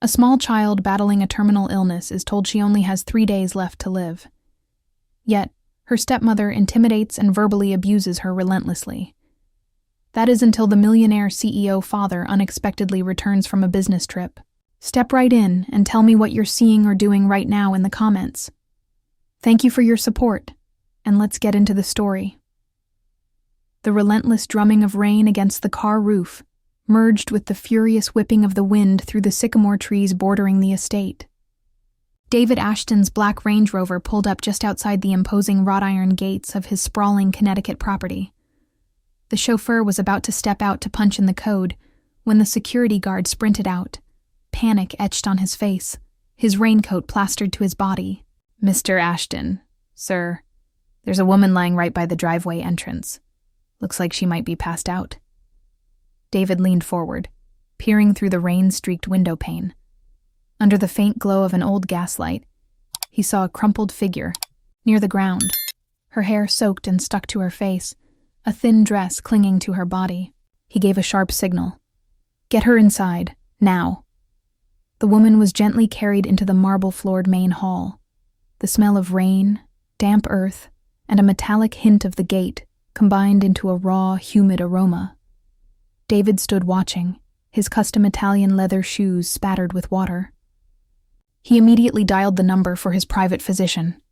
A small child battling a terminal illness is told she only has 3 days left to live. Yet, her stepmother intimidates and verbally abuses her relentlessly. That is until the millionaire CEO father unexpectedly returns from a business trip. Step right in and tell me what you're seeing or doing right now in the comments. Thank you for your support, and let's get into the story. The relentless drumming of rain against the car roof merged with the furious whipping of the wind through the sycamore trees bordering the estate. David Ashton's black Range Rover pulled up just outside the imposing wrought iron gates of his sprawling Connecticut property. The chauffeur was about to step out to punch in the code when the security guard sprinted out, panic etched on his face, his raincoat plastered to his body. "Mr. Ashton, sir, there's a woman lying right by the driveway entrance. Looks like she might be passed out." David leaned forward, peering through the rain-streaked window pane. Under the faint glow of an old gaslight, he saw a crumpled figure near the ground, her hair soaked and stuck to her face, a thin dress clinging to her body. He gave a sharp signal. "Get her inside, now." The woman was gently carried into the marble-floored main hall. The smell of rain, damp earth, and a metallic hint of the gate combined into a raw, humid aroma. David stood watching, his custom Italian leather shoes spattered with water. He immediately dialed the number for his private physician.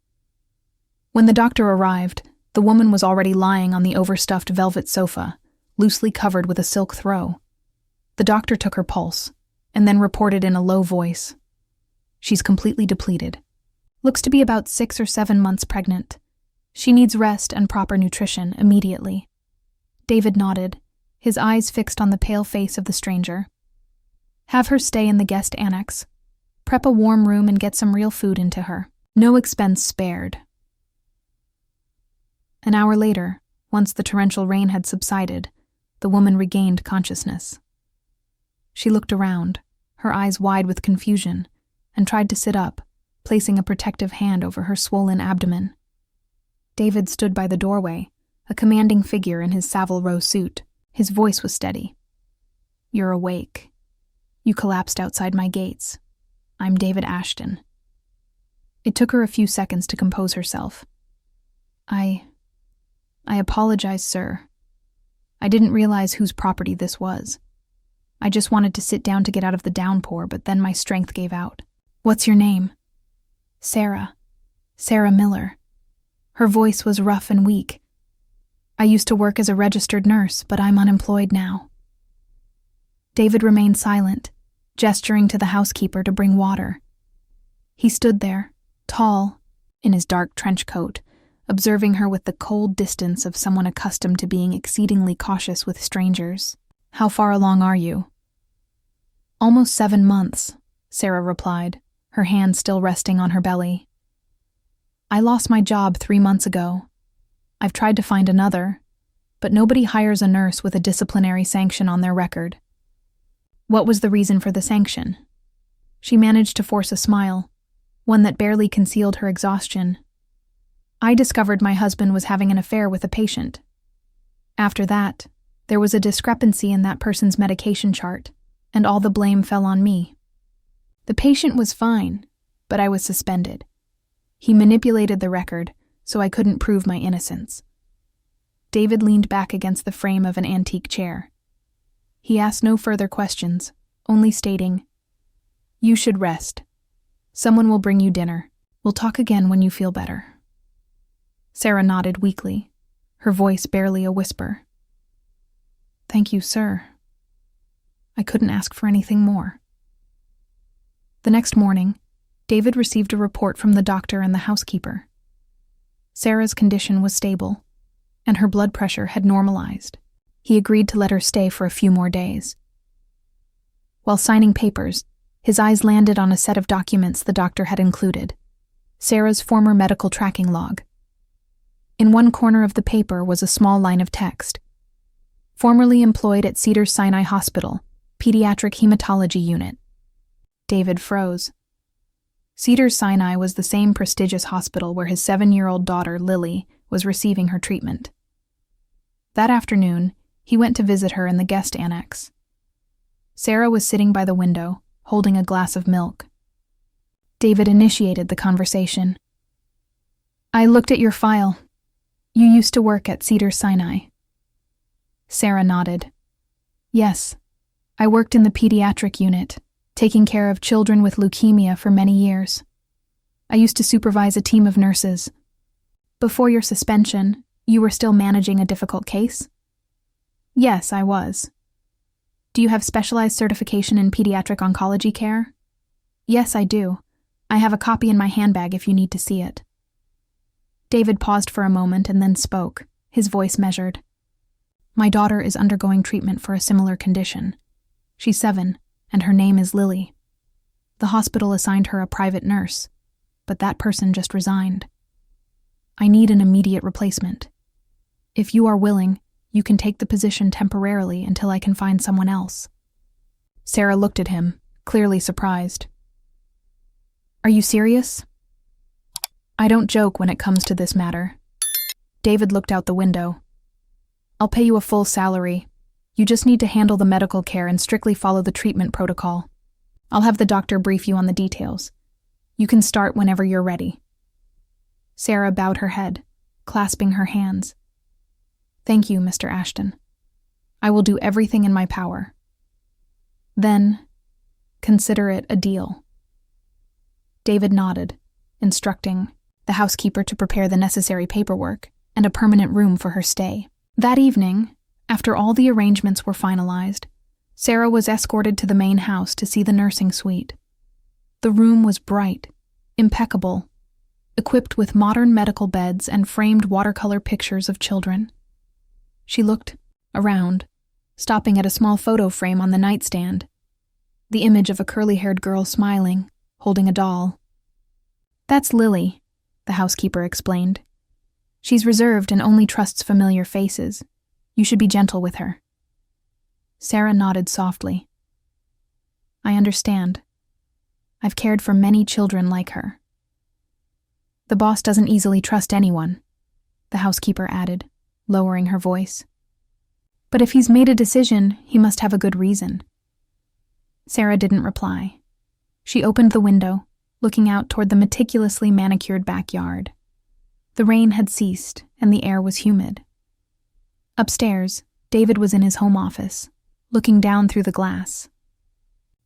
When the doctor arrived, the woman was already lying on the overstuffed velvet sofa, loosely covered with a silk throw. The doctor took her pulse, and then reported in a low voice, "She's completely depleted. Looks to be about 6 or 7 months pregnant. She needs rest and proper nutrition immediately." David nodded, his eyes fixed on the pale face of the stranger. "Have her stay in the guest annex. Prep a warm room and get some real food into her. No expense spared." An hour later, once the torrential rain had subsided, the woman regained consciousness. She looked around, her eyes wide with confusion, and tried to sit up, placing a protective hand over her swollen abdomen. David stood by the doorway, a commanding figure in his Savile Row suit. His voice was steady. "You're awake. You collapsed outside my gates. I'm David Ashton." It took her a few seconds to compose herself. I apologize, sir. I didn't realize whose property this was. I just wanted to sit down to get out of the downpour, but then my strength gave out." "What's your name?" "Sarah. Sarah Miller." Her voice was rough and weak. "I used to work as a registered nurse, but I'm unemployed now." David remained silent, gesturing to the housekeeper to bring water. He stood there, tall, in his dark trench coat, observing her with the cold distance of someone accustomed to being exceedingly cautious with strangers. "How far along are you?" "Almost 7 months," Sarah replied, her hand still resting on her belly. "I lost my job 3 months ago. I've tried to find another, but nobody hires a nurse with a disciplinary sanction on their record." "What was the reason for the sanction?" She managed to force a smile, one that barely concealed her exhaustion. "I discovered my husband was having an affair with a patient. After that, there was a discrepancy in that person's medication chart, and all the blame fell on me. The patient was fine, but I was suspended. He manipulated the record, so I couldn't prove my innocence." David leaned back against the frame of an antique chair. He asked no further questions, only stating, "You should rest. Someone will bring you dinner. We'll talk again when you feel better." Sarah nodded weakly, her voice barely a whisper. "Thank you, sir. I couldn't ask for anything more." The next morning, David received a report from the doctor and the housekeeper. Sarah's condition was stable, and her blood pressure had normalized. He agreed to let her stay for a few more days. While signing papers, his eyes landed on a set of documents the doctor had included, Sarah's former medical tracking log. In one corner of the paper was a small line of text. "Formerly employed at Cedars-Sinai Hospital, Pediatric Hematology Unit." David froze. Cedars-Sinai was the same prestigious hospital where his 7-year-old daughter, Lily, was receiving her treatment. That afternoon, he went to visit her in the guest annex. Sarah was sitting by the window, holding a glass of milk. David initiated the conversation. I looked at your file. You used to work at Cedars-Sinai. Sarah nodded. Yes, I worked in the pediatric unit, taking care of children with leukemia for many years. I used to supervise a team of nurses. Before your suspension, you were still managing a difficult case? Yes, I was. Do you have specialized certification in pediatric oncology care? Yes, I do. I have a copy in my handbag if you need to see it. David paused for a moment and then spoke, his voice measured. My daughter is undergoing treatment for a similar condition. She's 7, and her name is Lily. The hospital assigned her a private nurse, but that person just resigned. I need an immediate replacement. If you are willing, you can take the position temporarily until I can find someone else. Sarah looked at him, clearly surprised. Are you serious? I don't joke when it comes to this matter. David looked out the window. I'll pay you a full salary. You just need to handle the medical care and strictly follow the treatment protocol. I'll have the doctor brief you on the details. You can start whenever you're ready. Sarah bowed her head, clasping her hands. Thank you, Mr. Ashton. I will do everything in my power. Then, consider it a deal. David nodded, instructing the housekeeper to prepare the necessary paperwork and a permanent room for her stay. That evening, after all the arrangements were finalized, Sarah was escorted to the main house to see the nursing suite. The room was bright, impeccable, equipped with modern medical beds and framed watercolor pictures of children. She looked around, stopping at a small photo frame on the nightstand, the image of a curly-haired girl smiling, holding a doll. That's Lily, the housekeeper explained. She's reserved and only trusts familiar faces. You should be gentle with her. Sarah nodded softly. I understand. I've cared for many children like her. The boss doesn't easily trust anyone, the housekeeper added, lowering her voice. But if he's made a decision, he must have a good reason. Sarah didn't reply. She opened the window, looking out toward the meticulously manicured backyard. The rain had ceased, and the air was humid. Upstairs, David was in his home office, looking down through the glass.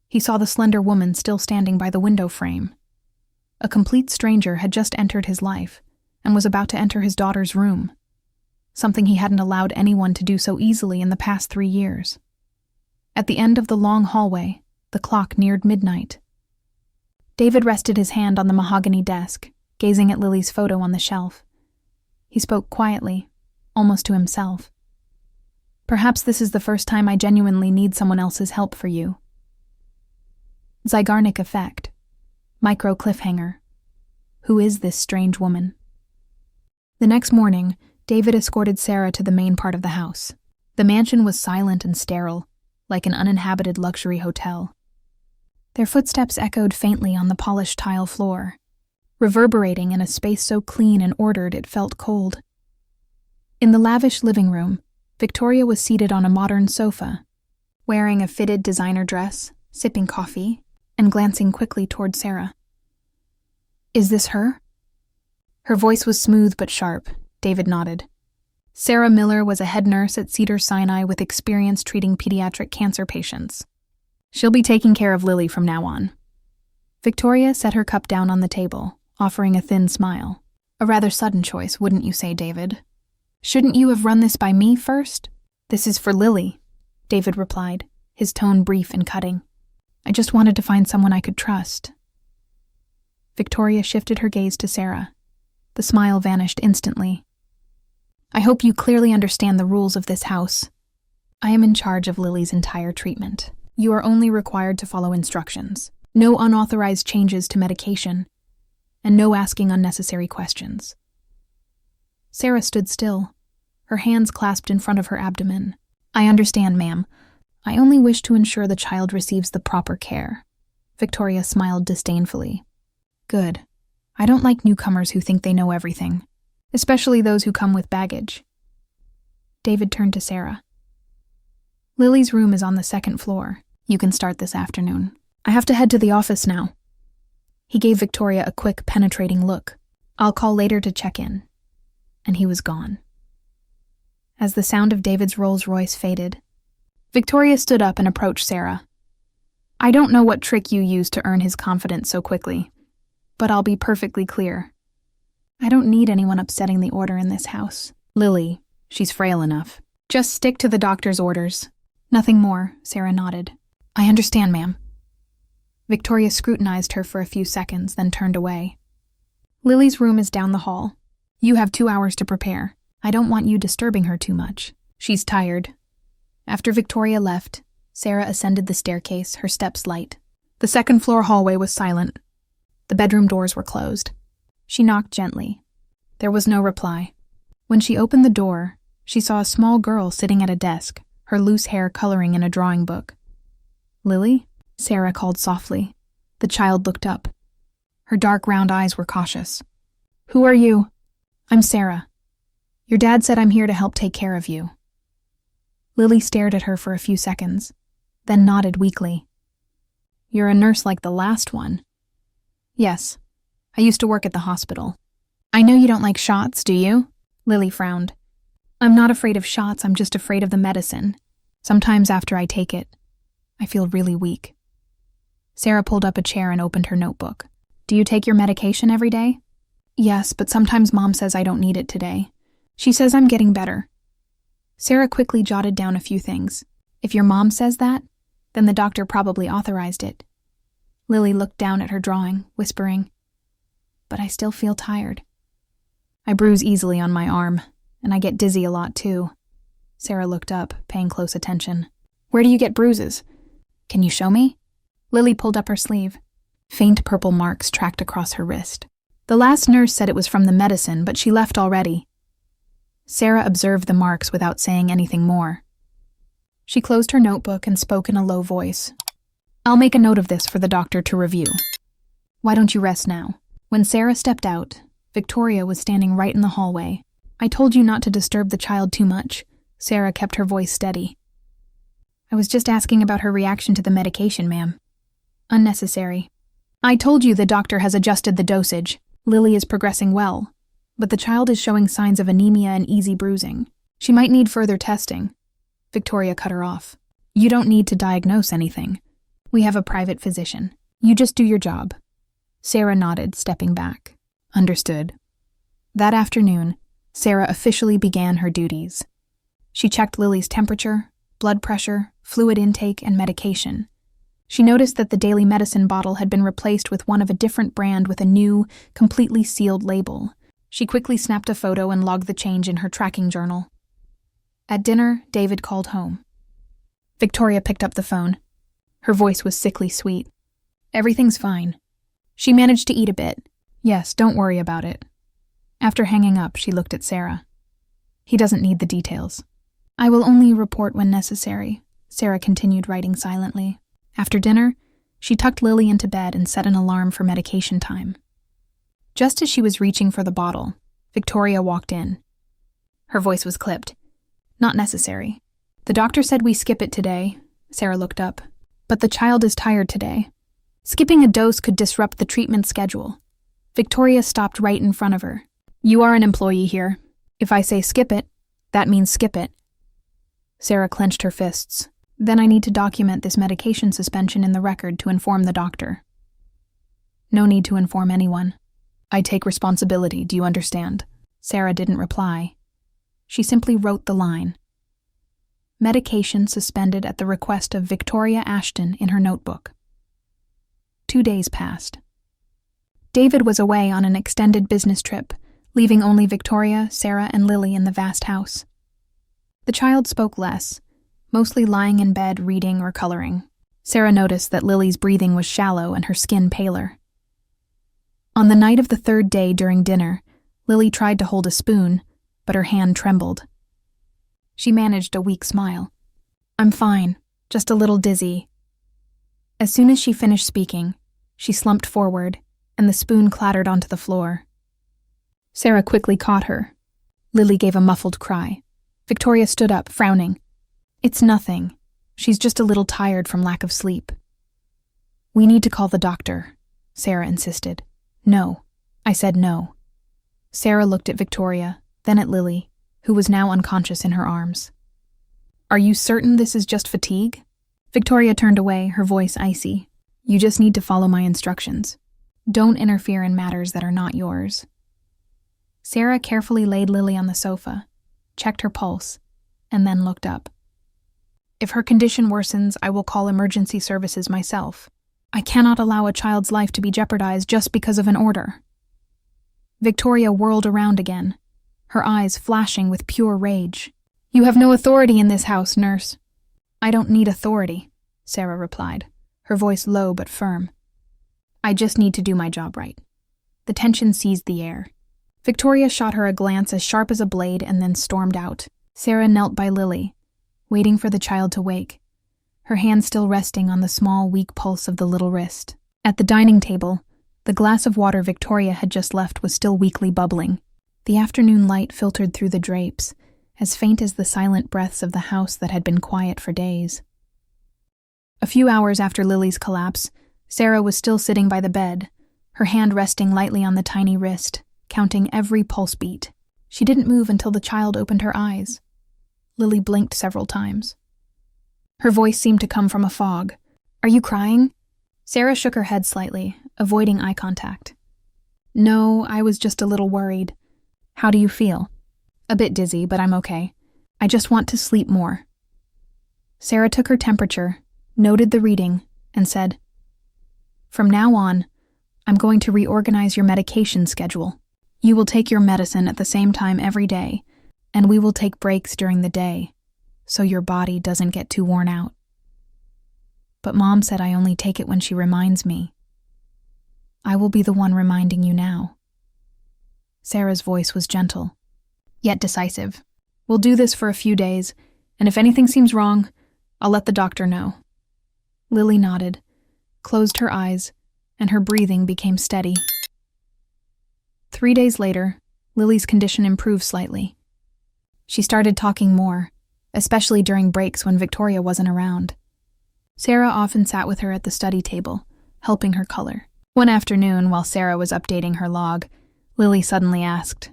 He saw the slender woman still standing by the window frame. A complete stranger had just entered his life and was about to enter his daughter's room, something he hadn't allowed anyone to do so easily in the past 3 years. At the end of the long hallway, the clock neared midnight. David rested his hand on the mahogany desk, gazing at Lily's photo on the shelf. He spoke quietly, almost to himself. Perhaps this is the first time I genuinely need someone else's help for you. Zygarnik effect. Micro cliffhanger. Who is this strange woman? The next morning, David escorted Sarah to the main part of the house. The mansion was silent and sterile, like an uninhabited luxury hotel. Their footsteps echoed faintly on the polished tile floor, reverberating in a space so clean and ordered it felt cold. In the lavish living room, Victoria was seated on a modern sofa, wearing a fitted designer dress, sipping coffee, and glancing quickly toward Sarah. Is this her? Her voice was smooth but sharp. David nodded. Sarah Miller was a head nurse at Cedars-Sinai with experience treating pediatric cancer patients. She'll be taking care of Lily from now on. Victoria set her cup down on the table, offering a thin smile. A rather sudden choice, wouldn't you say, David? Shouldn't you have run this by me first? This is for Lily, David replied, his tone brief and cutting. I just wanted to find someone I could trust. Victoria shifted her gaze to Sarah. The smile vanished instantly. I hope you clearly understand the rules of this house. I am in charge of Lily's entire treatment. You are only required to follow instructions. No unauthorized changes to medication, and no asking unnecessary questions. Sarah stood still, her hands clasped in front of her abdomen. I understand, ma'am. I only wish to ensure the child receives the proper care. Victoria smiled disdainfully. Good. I don't like newcomers who think they know everything, especially those who come with baggage. David turned to Sarah. Lily's room is on the 2nd floor. You can start this afternoon. I have to head to the office now. He gave Victoria a quick, penetrating look. I'll call later to check in. And he was gone. As the sound of David's Rolls-Royce faded, Victoria stood up and approached Sarah. I don't know what trick you used to earn his confidence so quickly, but I'll be perfectly clear. I don't need anyone upsetting the order in this house. Lily, she's frail enough. Just stick to the doctor's orders. Nothing more, Sarah nodded. I understand, ma'am. Victoria scrutinized her for a few seconds, then turned away. Lily's room is down the hall. You have 2 hours to prepare. I don't want you disturbing her too much. She's tired. After Victoria left, Sarah ascended the staircase, her steps light. The second-floor hallway was silent. The bedroom doors were closed. She knocked gently. There was no reply. When she opened the door, she saw a small girl sitting at a desk, her loose hair coloring in a drawing book. Lily? Sarah called softly. The child looked up. Her dark round eyes were cautious. Who are you? I'm Sarah. Your dad said I'm here to help take care of you. Lily stared at her for a few seconds, then nodded weakly. You're a nurse like the last one. Yes. I used to work at the hospital. I know you don't like shots, do you? Lily frowned. I'm not afraid of shots, I'm just afraid of the medicine. Sometimes after I take it, I feel really weak. Sarah pulled up a chair and opened her notebook. Do you take your medication every day? Yes, but sometimes Mom says I don't need it today. She says I'm getting better. Sarah quickly jotted down a few things. If your mom says that, then the doctor probably authorized it. Lily looked down at her drawing, whispering, But I still feel tired. I bruise easily on my arm, and I get dizzy a lot too. Sarah looked up, paying close attention. Where do you get bruises? Can you show me? Lily pulled up her sleeve. Faint purple marks tracked across her wrist. The last nurse said it was from the medicine, but she left already. Sarah observed the marks without saying anything more. She closed her notebook and spoke in a low voice. I'll make a note of this for the doctor to review. Why don't you rest now? When Sarah stepped out, Victoria was standing right in the hallway. I told you not to disturb the child too much. Sarah kept her voice steady. I was just asking about her reaction to the medication, ma'am. Unnecessary. I told you the doctor has adjusted the dosage. Lily is progressing well, but the child is showing signs of anemia and easy bruising. She might need further testing. Victoria cut her off. You don't need to diagnose anything. We have a private physician. You just do your job. Sarah nodded, stepping back. Understood. That afternoon, Sarah officially began her duties. She checked Lily's temperature, blood pressure, fluid intake, and medication. She noticed that the daily medicine bottle had been replaced with one of a different brand with a new, completely sealed label. She quickly snapped a photo and logged the change in her tracking journal. At dinner, David called home. Victoria picked up the phone. Her voice was sickly sweet. Everything's fine. She managed to eat a bit. Yes, don't worry about it. After hanging up, she looked at Sarah. He doesn't need the details. I will only report when necessary, Sarah continued writing silently. After dinner, she tucked Lily into bed and set an alarm for medication time. Just as she was reaching for the bottle, Victoria walked in. Her voice was clipped. Not necessary. The doctor said we skip it today. Sarah looked up. But the child is tired today. Skipping a dose could disrupt the treatment schedule. Victoria stopped right in front of her. You are an employee here. If I say skip it, that means skip it. Sarah clenched her fists. Then I need to document this medication suspension in the record to inform the doctor. No need to inform anyone. I take responsibility, do you understand? Sarah didn't reply. She simply wrote the line. Medication suspended at the request of Victoria Ashton in her notebook. 2 days passed. David was away on an extended business trip, leaving only Victoria, Sarah, and Lily in the vast house. The child spoke less, mostly lying in bed reading or coloring. Sarah noticed that Lily's breathing was shallow and her skin paler. On the night of the 3rd day during dinner, Lily tried to hold a spoon, but her hand trembled. She managed a weak smile. I'm fine, just a little dizzy. As soon as she finished speaking, she slumped forward, and the spoon clattered onto the floor. Sarah quickly caught her. Lily gave a muffled cry. Victoria stood up, frowning. It's nothing. She's just a little tired from lack of sleep. "We need to call the doctor," Sarah insisted. "No." I said no. Sarah looked at Victoria, then at Lily, who was now unconscious in her arms. "Are you certain this is just fatigue?" Victoria turned away, her voice icy. "You just need to follow my instructions. Don't interfere in matters that are not yours." Sarah carefully laid Lily on the sofa, checked her pulse, and then looked up. "If her condition worsens, I will call emergency services myself. I cannot allow a child's life to be jeopardized just because of an order." Victoria whirled around again, her eyes flashing with pure rage. "You have no authority in this house, nurse." "I don't need authority," Sarah replied, her voice low but firm. "I just need to do my job right." The tension seized the air. Victoria shot her a glance as sharp as a blade and then stormed out. Sarah knelt by Lily, waiting for the child to wake, her hand still resting on the small, weak pulse of the little wrist. At the dining table, the glass of water Victoria had just left was still weakly bubbling. The afternoon light filtered through the drapes, as faint as the silent breaths of the house that had been quiet for days. A few hours after Lily's collapse, Sarah was still sitting by the bed, her hand resting lightly on the tiny wrist, counting every pulse beat. She didn't move until the child opened her eyes. Lily blinked several times. Her voice seemed to come from a fog. "Are you crying?" Sarah shook her head slightly, avoiding eye contact. "No, I was just a little worried." "How do you feel?" "A bit dizzy, but I'm okay. I just want to sleep more." Sarah took her temperature, noted the reading, and said, "From now on, I'm going to reorganize your medication schedule. You will take your medicine at the same time every day, and we will take breaks during the day, so your body doesn't get too worn out." "But Mom said I only take it when she reminds me." "I will be the one reminding you now." Sarah's voice was gentle, yet decisive. "We'll do this for a few days, and if anything seems wrong, I'll let the doctor know." Lily nodded, closed her eyes, and her breathing became steady. 3 days later, Lily's condition improved slightly. She started talking more, especially during breaks when Victoria wasn't around. Sarah often sat with her at the study table, helping her color. One afternoon, while Sarah was updating her log, Lily suddenly asked,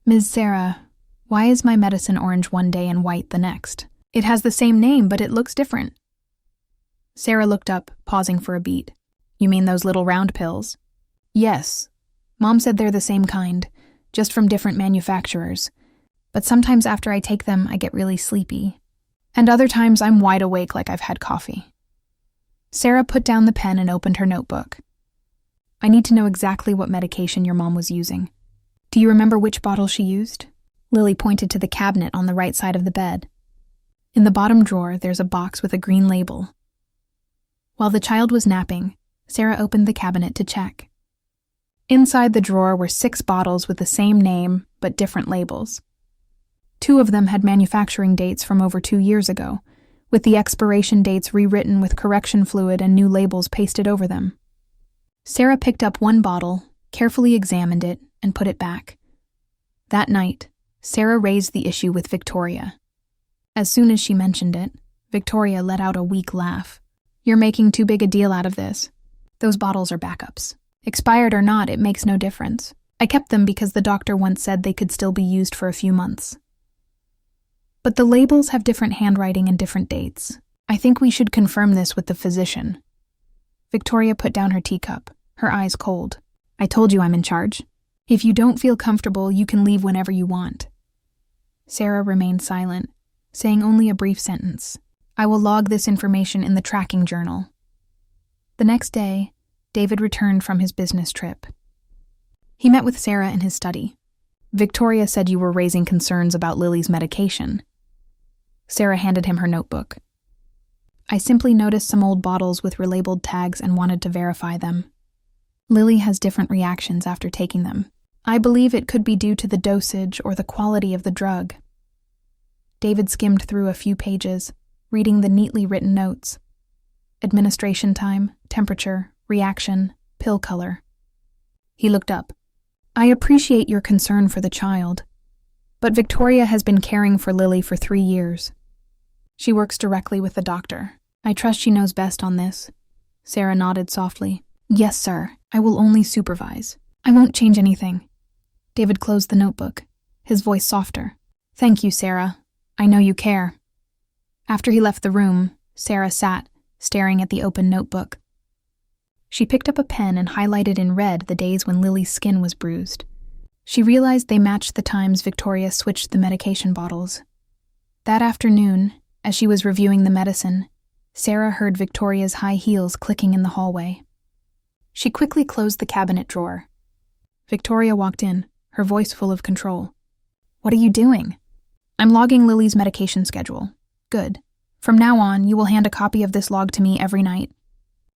"Ms. Sarah, why is my medicine orange one day and white the next? It has the same name, but it looks different." Sarah looked up, pausing for a beat. "You mean those little round pills?" "Yes. Mom said they're the same kind, just from different manufacturers. But sometimes after I take them, I get really sleepy. And other times I'm wide awake like I've had coffee." Sarah put down the pen and opened her notebook. "I need to know exactly what medication your mom was using. Do you remember which bottle she used?" Lily pointed to the cabinet on the right side of the bed. "In the bottom drawer, there's a box with a green label." While the child was napping, Sarah opened the cabinet to check. Inside the drawer were 6 bottles with the same name, but different labels. 2 of them had manufacturing dates from over 2 years ago, with the expiration dates rewritten with correction fluid and new labels pasted over them. Sarah picked up one bottle, carefully examined it, and put it back. That night, Sarah raised the issue with Victoria. As soon as she mentioned it, Victoria let out a weak laugh. "You're making too big a deal out of this. Those bottles are backups. Expired or not, it makes no difference. I kept them because the doctor once said they could still be used for a few months. But the labels have different handwriting and different dates. I think we should confirm this with the physician." Victoria put down her teacup, her eyes cold. "I told you I'm in charge. If you don't feel comfortable, you can leave whenever you want." Sarah remained silent, saying only a brief sentence. "I will log this information in the tracking journal." The next day, David returned from his business trip. He met with Sarah in his study. "Victoria said you were raising concerns about Lily's medication." Sarah handed him her notebook. "I simply noticed some old bottles with relabeled tags and wanted to verify them. Lily has different reactions after taking them. I believe it could be due to the dosage or the quality of the drug." David skimmed through a few pages, reading the neatly written notes. Administration time, temperature, reaction, pill color. He looked up. "I appreciate your concern for the child, but Victoria has been caring for Lily for 3 years. She works directly with the doctor. I trust she knows best on this. Sarah nodded softly. Yes, sir. I will only supervise. I won't change anything. David closed the notebook, his voice softer. Thank you, Sarah. I know you care. After he left the room, Sarah sat, staring at the open notebook. She picked up a pen and highlighted in red the days when Lily's skin was bruised. She realized they matched the times Victoria switched the medication bottles. That afternoon, as she was reviewing the medicine, Sarah heard Victoria's high heels clicking in the hallway. She quickly closed the cabinet drawer. Victoria walked in, her voice full of control. What are you doing? I'm logging Lily's medication schedule. Good. From now on, you will hand a copy of this log to me every night.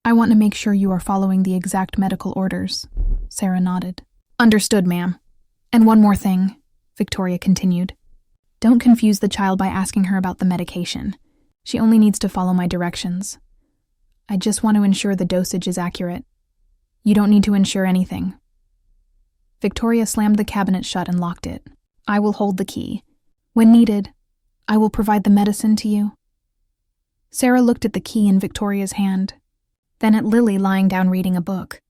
I want to make sure you are following the exact medical orders. Sarah nodded. Understood, ma'am. And one more thing, Victoria continued. Don't confuse the child by asking her about the medication. She only needs to follow my directions. I just want to ensure the dosage is accurate. You don't need to ensure anything. Victoria slammed the cabinet shut and locked it. I will hold the key. When needed, I will provide the medicine to you. Sarah looked at the key in Victoria's hand, then at Lily lying down reading a book,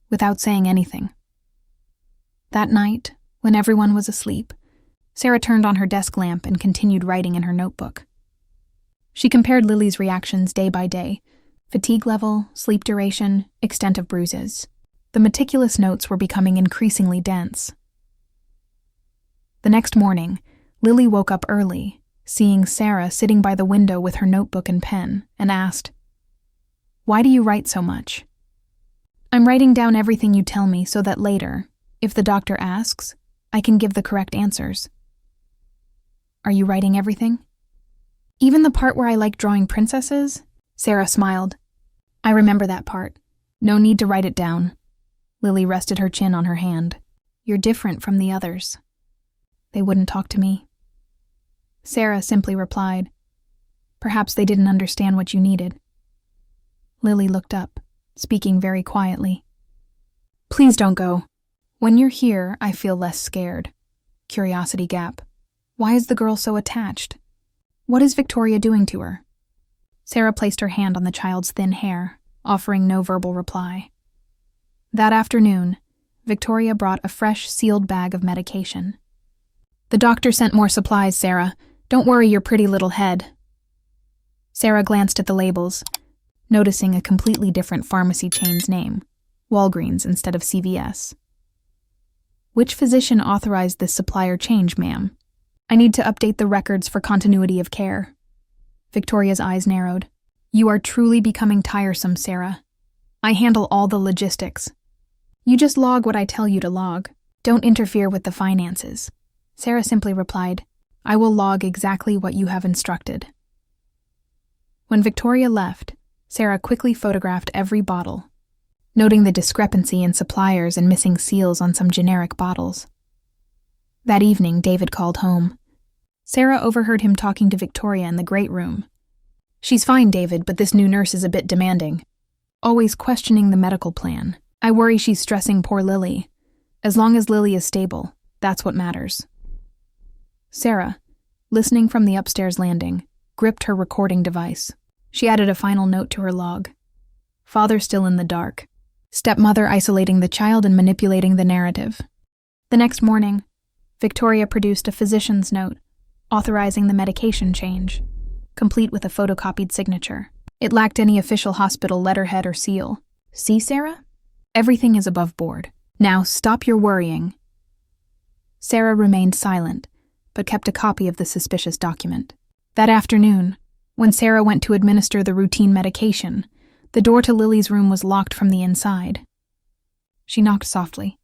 without saying anything. That night, when everyone was asleep, Sarah turned on her desk lamp and continued writing in her notebook. She compared Lily's reactions day by day: fatigue level, sleep duration, extent of bruises. The meticulous notes were becoming increasingly dense. The next morning, Lily woke up early, seeing Sarah sitting by the window with her notebook and pen, and asked, "Why do you write so much?" "I'm writing down everything you tell me so that later, if the doctor asks, I can give the correct answers." "Are you writing everything?" "Even the part where I like drawing princesses?" Sarah smiled. "I remember that part. No need to write it down." Lily rested her chin on her hand. "You're different from the others." "They wouldn't talk to me." Sarah simply replied, "Perhaps they didn't understand what you needed." Lily looked up, speaking very quietly. "Please don't go. When you're here, I feel less scared." Curiosity gap. "Why is the girl so attached? What is Victoria doing to her?" Sarah placed her hand on the child's thin hair, offering no verbal reply. That afternoon, Victoria brought a fresh, sealed bag of medication. "The doctor sent more supplies, Sarah. Don't worry your pretty little head." Sarah glanced at the labels, noticing a completely different pharmacy chain's name, Walgreens instead of CVS. "Which physician authorized this supplier change, ma'am? I need to update the records for continuity of care." Victoria's eyes narrowed. "You are truly becoming tiresome, Sarah. I handle all the logistics. You just log what I tell you to log. Don't interfere with the finances." Sarah simply replied, "I will log exactly what you have instructed." When Victoria left, Sarah quickly photographed every bottle, noting the discrepancy in suppliers and missing seals on some generic bottles. That evening, David called home. Sarah overheard him talking to Victoria in the great room. "She's fine, David, but this new nurse is a bit demanding. Always questioning the medical plan. I worry she's stressing poor Lily. As long as Lily is stable, that's what matters." Sarah, listening from the upstairs landing, gripped her recording device. She added a final note to her log. Father still in the dark. Stepmother isolating the child and manipulating the narrative. The next morning, Victoria produced a physician's note, authorizing the medication change, complete with a photocopied signature. It lacked any official hospital letterhead or seal. "See, Sarah? Everything is above board. Now stop your worrying." Sarah remained silent, but kept a copy of the suspicious document. That afternoon, when Sarah went to administer the routine medication, the door to Lily's room was locked from the inside. She knocked softly.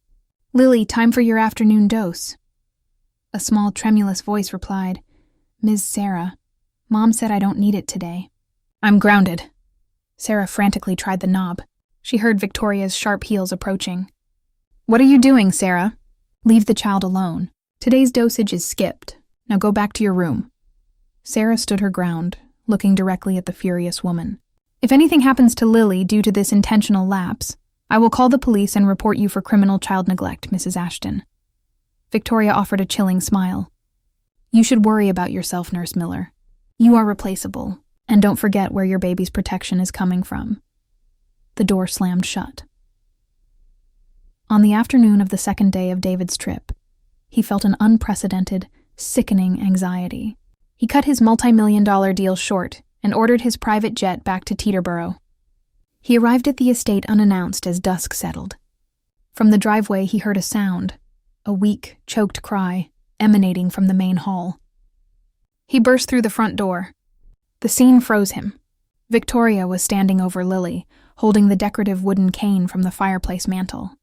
"Lily, time for your afternoon dose." A small, tremulous voice replied, "Ms. Sarah, Mom said I don't need it today." "I'm grounded." Sarah frantically tried the knob. She heard Victoria's sharp heels approaching. "What are you doing, Sarah?" "Leave the child alone. Today's dosage is skipped. Now go back to your room." Sarah stood her ground, looking directly at the furious woman. "If anything happens to Lily due to this intentional lapse, I will call the police and report you for criminal child neglect, Mrs. Ashton." Victoria offered a chilling smile. "You should worry about yourself, Nurse Miller. You are replaceable, and don't forget where your baby's protection is coming from." The door slammed shut. On the afternoon of the second day of David's trip, he felt an unprecedented, sickening anxiety. He cut his multi-million-dollar deal short and ordered his private jet back to Teterboro. He arrived at the estate unannounced as dusk settled. From the driveway he heard a sound, a weak, choked cry, emanating from the main hall. He burst through the front door. The scene froze him. Victoria was standing over Lily, holding the decorative wooden cane from the fireplace mantel.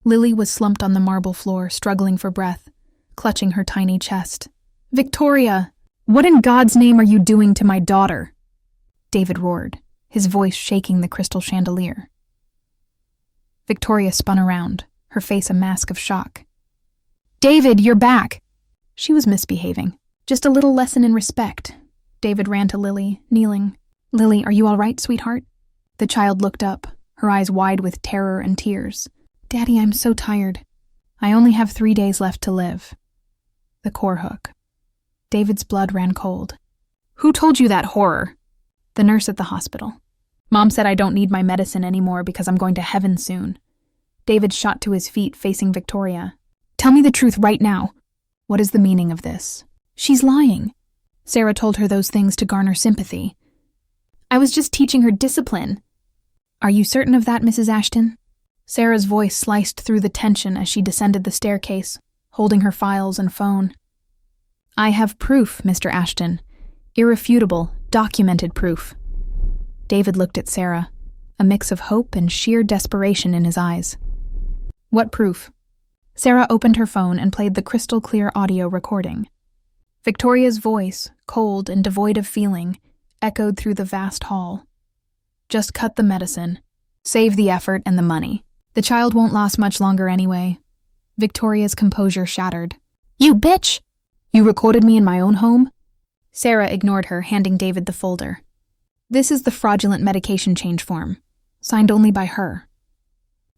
Lily was slumped on the marble floor, struggling for breath, clutching her tiny chest. "Victoria! What in God's name are you doing to my daughter?" David roared, his voice shaking the crystal chandelier. Victoria spun around, her face a mask of shock. "David, you're back!" She was misbehaving. "Just a little lesson in respect." David ran to Lily, kneeling. "Lily, are you all right, sweetheart?" The child looked up, her eyes wide with terror and tears. "Daddy, I'm so tired. I only have 3 days left to live." The core hook. David's blood ran cold. "Who told you that horror?" "The nurse at the hospital. Mom said I don't need my medicine anymore because I'm going to heaven soon." David shot to his feet, facing Victoria. "Tell me the truth right now. What is the meaning of this?" "She's lying. Sarah told her those things to garner sympathy." "I was just teaching her discipline." "Are you certain of that, Mrs. Ashton?" Sarah's voice sliced through the tension as she descended the staircase, holding her files and phone. "I have proof, Mr. Ashton. Irrefutable, documented proof." David looked at Sarah, a mix of hope and sheer desperation in his eyes. "What proof?" Sarah opened her phone and played the crystal-clear audio recording. Victoria's voice, cold and devoid of feeling, echoed through the vast hall. "Just cut the medicine. Save the effort and the money. The child won't last much longer anyway." Victoria's composure shattered. "You bitch! You recorded me in my own home?" Sarah ignored her, handing David the folder. "This is the fraudulent medication change form, signed only by her.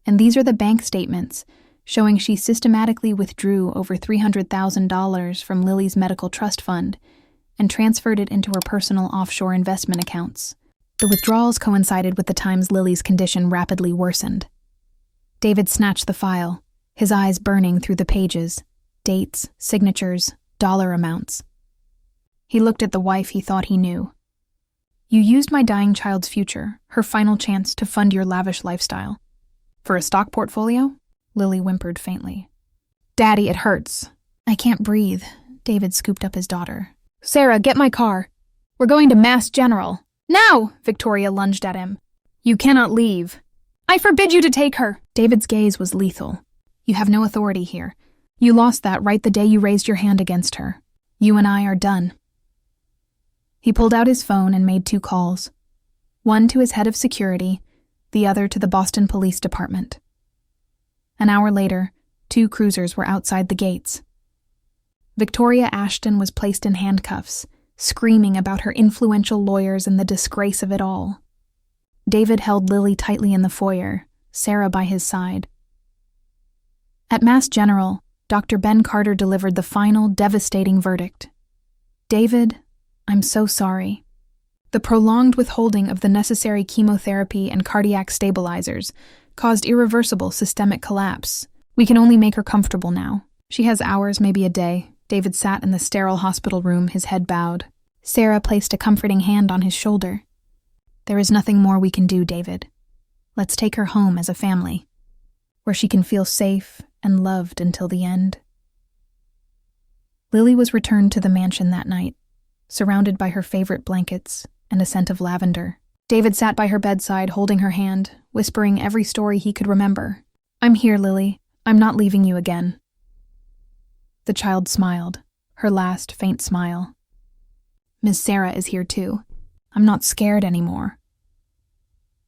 And these are the bank statements, showing she systematically withdrew over $300,000 from Lily's medical trust fund and transferred it into her personal offshore investment accounts. The withdrawals coincided with the times Lily's condition rapidly worsened." David snatched the file, his eyes burning through the pages, dates, signatures, dollar amounts. He looked at the wife he thought he knew. "You used my dying child's future, her final chance, to fund your lavish lifestyle. For a stock portfolio?" Lily whimpered faintly. "Daddy, it hurts." "I can't breathe." David scooped up his daughter. "Sarah, get my car. We're going to Mass General." "Now!" Victoria lunged at him. "You cannot leave." "I forbid you to take her." David's gaze was lethal. "You have no authority here. You lost that right the day you raised your hand against her. You and I are done." He pulled out his phone and made 2 calls. One to his head of security, the other to the Boston Police Department. An hour later, 2 cruisers were outside the gates. Victoria Ashton was placed in handcuffs, screaming about her influential lawyers and the disgrace of it all. David held Lily tightly in the foyer, Sarah by his side. At Mass General, Dr. Ben Carter delivered the final, devastating verdict. "David, I'm so sorry. The prolonged withholding of the necessary chemotherapy and cardiac stabilizers caused irreversible systemic collapse. We can only make her comfortable now. She has hours, maybe a day." David sat in the sterile hospital room, his head bowed. Sarah placed a comforting hand on his shoulder. "There is nothing more we can do, David. Let's take her home as a family, where she can feel safe and loved until the end." Lily was returned to the mansion that night, surrounded by her favorite blankets and a scent of lavender. David sat by her bedside, holding her hand, whispering every story he could remember. "I'm here, Lily. I'm not leaving you again." The child smiled, her last faint smile. "Miss Sarah is here too. I'm not scared anymore."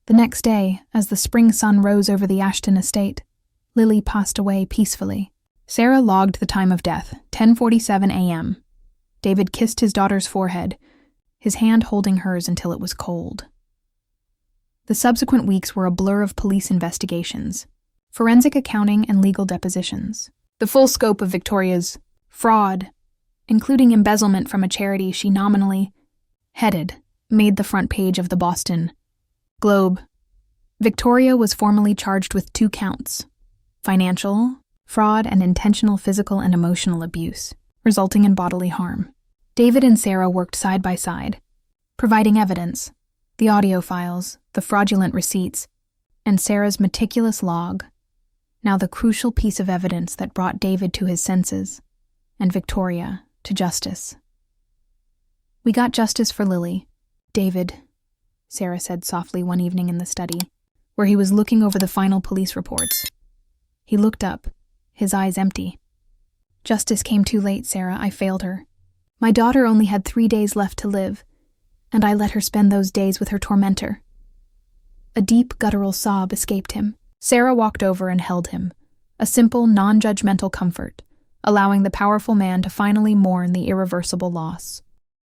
The next day, as the spring sun rose over the Ashton estate, Lily passed away peacefully. Sarah logged the time of death, 10:47 a.m. David kissed his daughter's forehead, his hand holding hers until it was cold. The subsequent weeks were a blur of police investigations, forensic accounting, and legal depositions. The full scope of Victoria's fraud, including embezzlement from a charity she nominally headed, made the front page of the Boston Globe. Victoria was formally charged with 2 counts: financial fraud and intentional physical and emotional abuse, resulting in bodily harm. David and Sarah worked side by side, providing evidence, the audio files, the fraudulent receipts, and Sarah's meticulous log, now the crucial piece of evidence that brought David to his senses, and Victoria to justice. "We got justice for Lily, David," Sarah said softly one evening in the study, where he was looking over the final police reports. He looked up, his eyes empty. "Justice came too late, Sarah. I failed her. My daughter only had 3 days left to live, and I let her spend those days with her tormentor." A deep, guttural sob escaped him. Sarah walked over and held him, a simple, non-judgmental comfort, allowing the powerful man to finally mourn the irreversible loss.